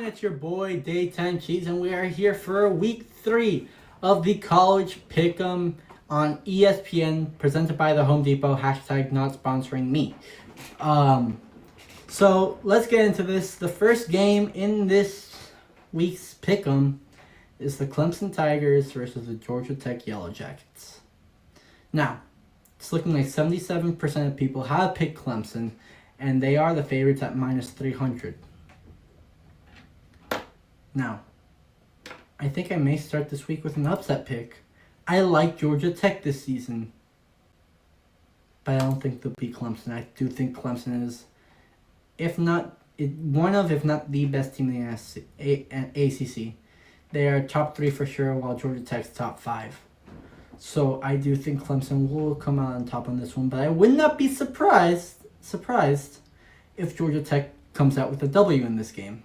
It's your boy Day 10 Cheese, and we are here for week 3 of the college pick'em on ESPN, presented by the Home Depot. Hashtag not sponsoring me. So let's get into this. The first game in this week's pick'em is the Clemson Tigers versus the Georgia Tech Yellow Jackets. Now, it's looking like 77% of people have picked Clemson, and they are the favorites at minus 300. Now, I think I may start this week with an upset pick. I like Georgia Tech this season, but I don't think they'll beat Clemson. I do think Clemson is, if not the best team in the ACC. They are top 3 for sure, while Georgia Tech's top 5. So I do think Clemson will come out on top on this one, but I would not be surprised if Georgia Tech comes out with a W in this game.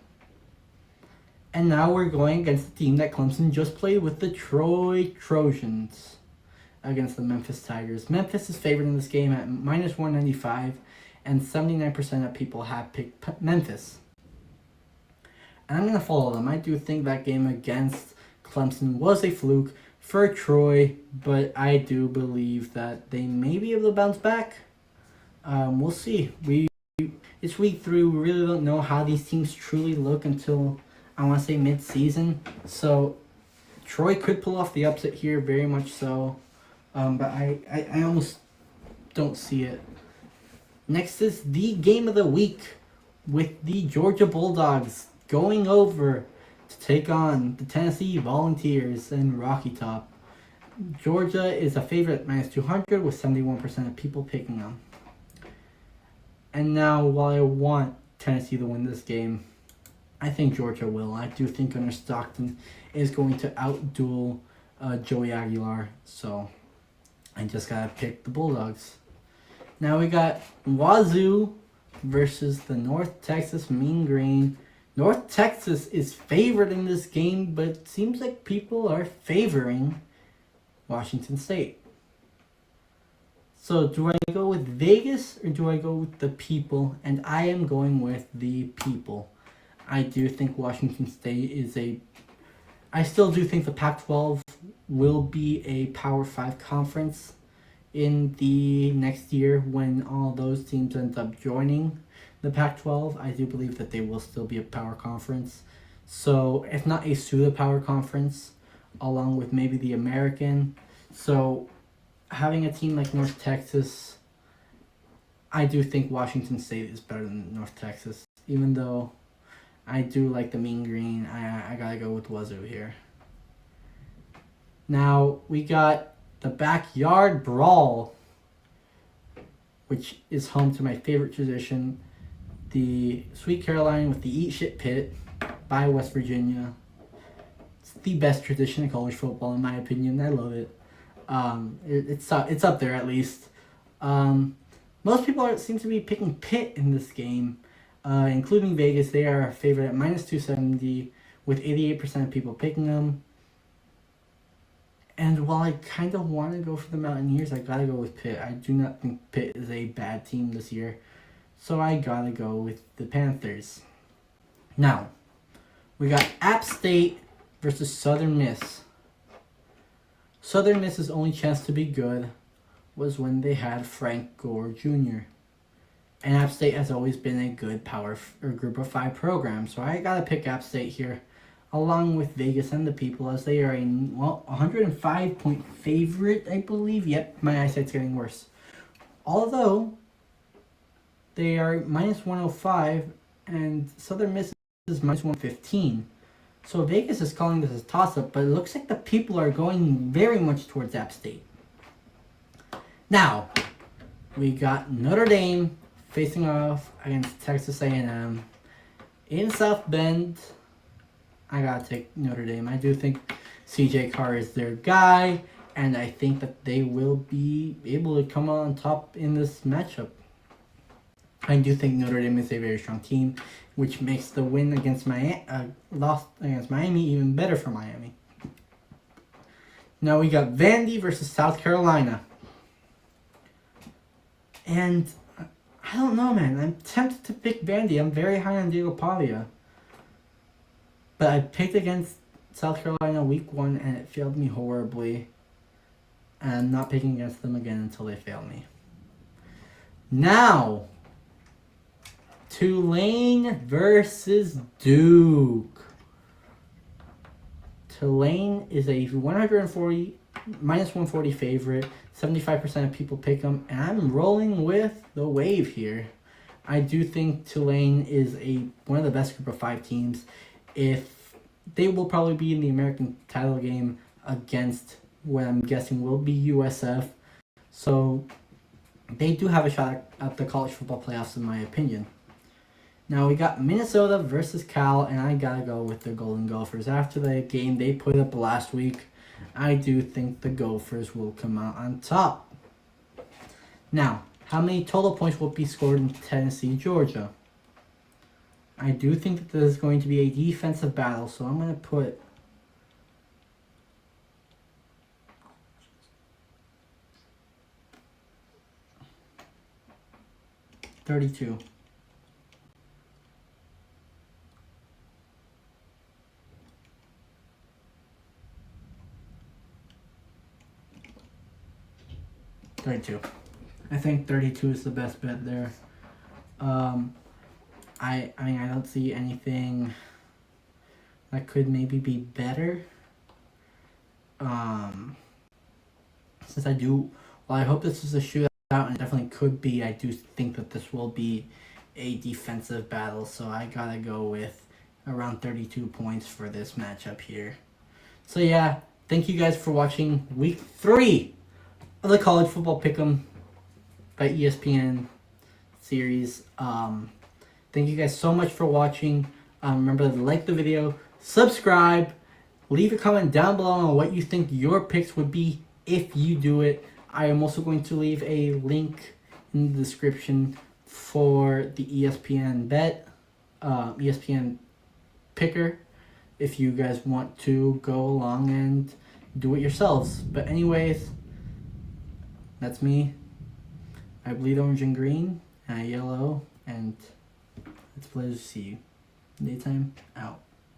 And now we're going against the team that Clemson just played with, the Troy Trojans, against the Memphis Tigers. Memphis is favored in this game at minus 195, and 79% of people have picked Memphis. And I'm going to follow them. I do think that game against Clemson was a fluke for Troy, but I do believe that they may be able to bounce back. We'll see. It's week 3. We really don't know how these teams truly look until, I want to say, mid-season. So Troy could pull off the upset here, very much so. But I almost don't see it. Next is the game of the week, with the Georgia Bulldogs going over to take on the Tennessee Volunteers in Rocky Top. Georgia is a favorite at minus 200, with 71% of people picking them. And now, while I want Tennessee to win this game, I think Georgia will. I do think Gunnar Stockton is going to outduel Joey Aguilar. So I just got to pick the Bulldogs. Now we got Wazoo versus the North Texas Mean Green. North Texas is favored in this game, but it seems like people are favoring Washington State. So do I go with Vegas or do I go with the people? And I am going with the people. I do think Washington State I still do think the Pac-12 will be a Power 5 conference in the next year when all those teams end up joining the Pac-12. I do believe that they will still be a power conference. So if not a pseudo-power conference, along with maybe the American. So having a team like North Texas, I do think Washington State is better than North Texas. Even though I do like the Mean Green, I gotta go with Wazoo here. Now we got the Backyard Brawl, which is home to my favorite tradition, the Sweet Caroline with the Eat Shit Pit by West Virginia. It's the best tradition in college football, in my opinion. I love it. It's up there at least. Most people seem to be picking Pitt in this game, including Vegas. They are a favorite at minus 270, with 88% of people picking them. And while I kind of want to go for the Mountaineers, I gotta go with Pitt. I do not think Pitt is a bad team this year, so I gotta go with the Panthers. Now, we got App State versus Southern Miss. Southern Miss's only chance to be good was when they had Frank Gore Jr. And App State has always been a good group of 5 program, so I gotta pick App State here, along with Vegas and the people, as they are a 105-point favorite, I believe. Yep, my eyesight's getting worse. Although they are minus 105, and Southern Miss is minus 115. So Vegas is calling this a toss-up, but it looks like the people are going very much towards App State. Now, we got Notre Dame facing off against Texas A&M in South Bend. I gotta take Notre Dame. I do think CJ Carr is their guy, and I think that they will be able to come on top in this matchup. I do think Notre Dame is a very strong team, which makes the win against loss against Miami even better for Miami. Now we got Vandy versus South Carolina. And I don't know, man. I'm tempted to pick Vandy. I'm very high on Diego Pavia. But I picked against South Carolina week 1 and it failed me horribly. And I'm not picking against them again until they fail me. Now, Tulane versus Duke. Tulane is a minus 140 favorite. 75% of people pick them, and I'm rolling with the wave here. I do think Tulane is one of the best group of 5 teams. If they will probably be in the American title game against what I'm guessing will be USF. So they do have a shot at the college football playoffs in my opinion. Now we got Minnesota versus Cal, and I gotta go with the Golden Gophers. After the game they put up last week, I do think the Gophers will come out on top. Now, how many total points will be scored in Tennessee, Georgia? I do think that this is going to be a defensive battle, so I'm going to put $32. I think 32 is the best bet there. I mean, I don't see anything that could maybe be better. Since I hope this is a shootout, and it definitely could be, I do think that this will be a defensive battle, so I gotta go with around 32 points for this matchup here. So yeah, thank you guys for watching week 3 of the College Football Pick'em by ESPN series. Thank you guys so much for watching. Remember to like the video, subscribe, leave a comment down below on what you think your picks would be if you do it. I am also going to leave a link in the description for the ESPN ESPN Picker, if you guys want to go along and do it yourselves. But anyways, that's me. I bleed orange and green, and I yellow, and it's a pleasure to see you. Daytime out.